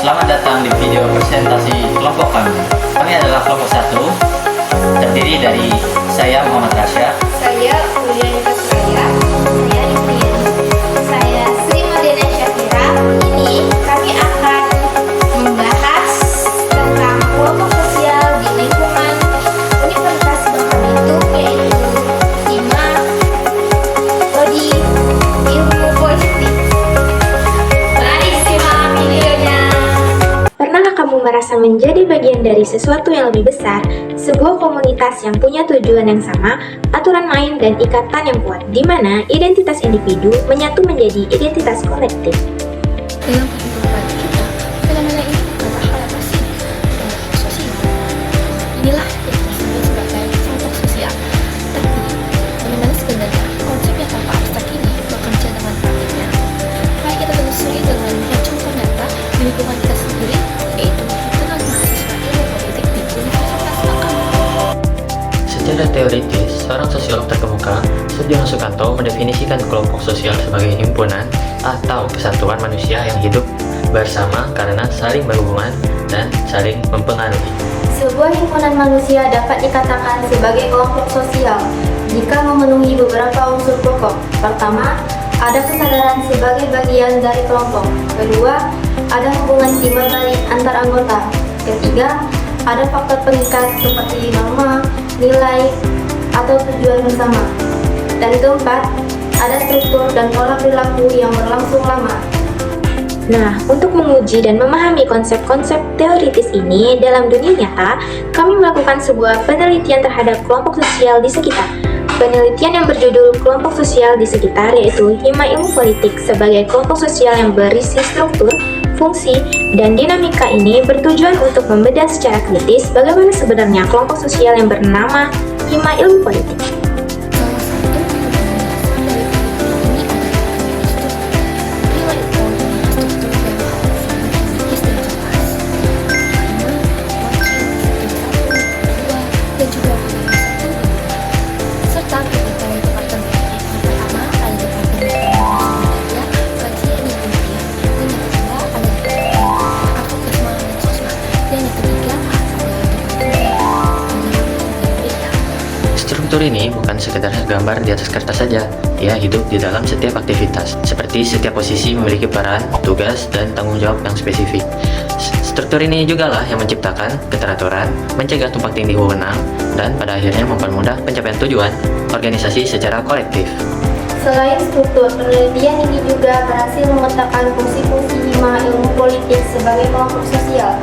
Selamat datang di video presentasi kelompok kami. Kami adalah kelompok 1, terdiri dari saya Muhammad Rasya, Saya Ulianita Suraya. Saya Indriani. Saya Sri Madena Syafira. Ini kami akan membahas tentang kelompok sosial di lingkungan Universitas Bangka Belitung, yaitu Hima Prodi Ilmu Politik. Mari simak videonya. Pernahkah kamu merasa menjadi bagian dari sesuatu yang lebih besar, sebuah komunitas yang punya tujuan yang sama, aturan main dan ikatan yang kuat, di mana identitas individu menyatu menjadi identitas kolektif? Dalam kehidupan kita, fenomena ini bukanlah hal yang asing kelompok sosial. Inilah yang kita sebut sebagai kelompok sosial. Tapi, bagaimana sebenarnya konsep yang tanpa abstrak ini bekerja dengan praktiknya? Mari kita telusuri dengan melihat contoh nyata di lingkungan kita sendiri, yaitu dengan mahasiswa ilmu politik di Universitas Bangka. Secara teoritis, seorang sosiolog terkemuka, Sudiono Sukanto, mendefinisikan kelompok sosial sebagai himpunan atau kesatuan manusia yang hidup bersama karena saling berhubungan dan saling mempengaruhi. Sebuah himpunan manusia dapat dikatakan sebagai kelompok sosial jika memenuhi beberapa unsur pokok. Pertama, ada kesadaran sebagai bagian dari kelompok. Kedua, ada hubungan timbal balik antar anggota. Ketiga, ada faktor pengikat seperti norma, nilai, atau tujuan bersama. Dan keempat, ada struktur dan pola perilaku yang berlangsung lama. Nah, untuk menguji dan memahami konsep-konsep teoritis ini dalam dunia nyata, kami melakukan sebuah penelitian terhadap kelompok sosial di sekitar. Penelitian yang berjudul Kelompok Sosial di Sekitar, yaitu Hima Ilmu Politik sebagai kelompok sosial yang berisi struktur, fungsi, dan dinamika ini bertujuan untuk membedah secara kritis bagaimana sebenarnya kelompok sosial yang bernama Hima Ilmu Politik. Salah satu rekomendasi dari penelitian ini adalah struktur. Nilai struktur yang harus kritis dan jelas. Lima, wakil, dua, dan juga satu, serta kriteria departemen. Yang pertama ada departemen ekonomi sosial budaya, kajian dan penelitian. Dan yang kedua ada departemen advokasi dan sosial. Dan yang ketiga ada departemen pendidikan dan pendidikan. Struktur ini bukan sekedar gambar di atas kertas saja, ia hidup di dalam setiap aktivitas, seperti setiap posisi memiliki peran, tugas, dan tanggung jawab yang spesifik. Struktur ini juga lah yang menciptakan keteraturan, mencegah tumpang tindih wewenang, dan pada akhirnya mempermudah pencapaian tujuan organisasi secara kolektif. Selain struktur, penelitian ini juga berhasil memetakan fungsi-fungsi Hima Ilmu Politik sebagai kelompok sosial.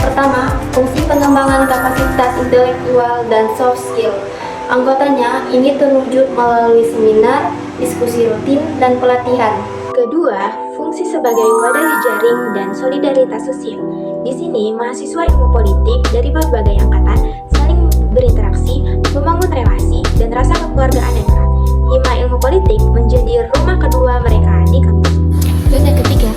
Pertama, fungsi pengembangan kapasitas intelektual dan soft skill. Anggotanya ini terwujud melalui seminar, diskusi rutin, dan pelatihan. Kedua, fungsi sebagai wadah jejaring dan solidaritas sosial. Di sini, mahasiswa ilmu politik dari berbagai angkatan saling berinteraksi, membangun relasi, dan rasa kekeluargaan yang erat. Hima Ilmu Politik menjadi rumah kedua mereka di kampus. Dan yang ketiga,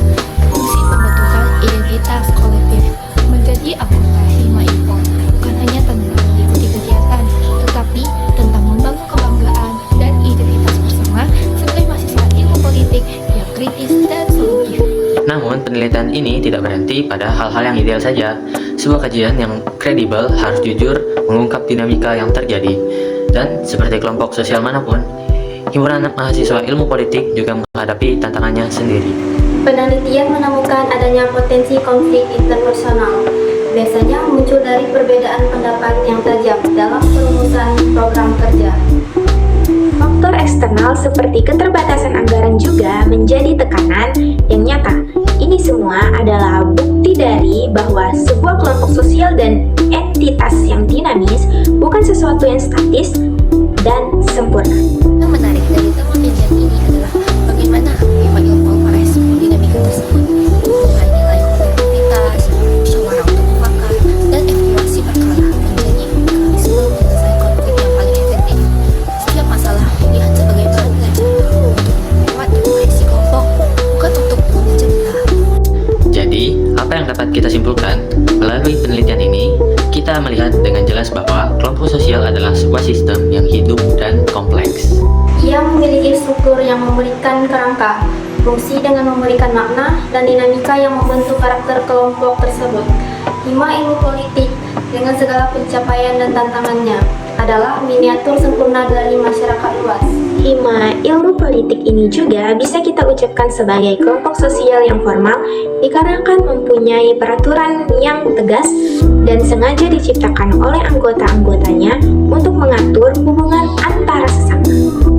fungsi pembentukan identitas kolektif. Menjadi anggota Hima Ilmu bukan hanya tentang mengikuti kegiatan, tetapi tentang membangun kebanggaan dan identitas bersama sebagai mahasiswa ilmu politik yang kritis dan solutif. Namun, penelitian ini tidak berhenti pada hal-hal yang ideal saja. Sebuah kajian yang kredibel harus jujur mengungkap dinamika yang terjadi. Dan seperti kelompok sosial manapun, himpunan mahasiswa ilmu politik juga menghadapi tantangannya sendiri. Penelitian menemukan adanya potensi konflik interpersonal. Biasanya muncul dari perbedaan pendapat yang tajam dalam perumusan program kerja. Faktor eksternal seperti keterbatasan anggaran juga menjadi tekanan yang nyata. Ini semua adalah bukti dari bahwa sebuah kelompok sosial dan entitas yang dinamis bukan sesuatu yang statis dan sempurna. Yang menarik dari temuan penelitian ini adalah bagaimana Hima Ilmu merespon dinamika tersebut. Dengan nilai kompetitivitas, musyawarah untuk mufakat, dan evaluasi berkala menjadi mekanisme penyelesaian konflik yang paling efektif. Setiap masalah dilihat sebagai bahan belajar untuk memperkuat kohesi kelompok, bukan untuk memecah belah. Jadi, apa yang dapat kita simpulkan? Melalui penelitian ini, kita melihat dengan jelas bahwa kelompok sosial adalah sebuah sistem yang hidup dan kompleks. Ia memiliki struktur yang memberikan kerangka, fungsi dengan memberikan makna, dan dinamika yang membentuk karakter kelompok tersebut. 5. Ilmu politik dengan segala pencapaian dan tantangannya adalah miniatur sempurna dari masyarakat luas. 5. Ilmu politik ini juga bisa kita ucapkan sebagai kelompok sosial yang formal dikarenakan mempunyai peraturan yang tegas dan sengaja diciptakan oleh anggota-anggotanya untuk mengatur hubungan antara sesama.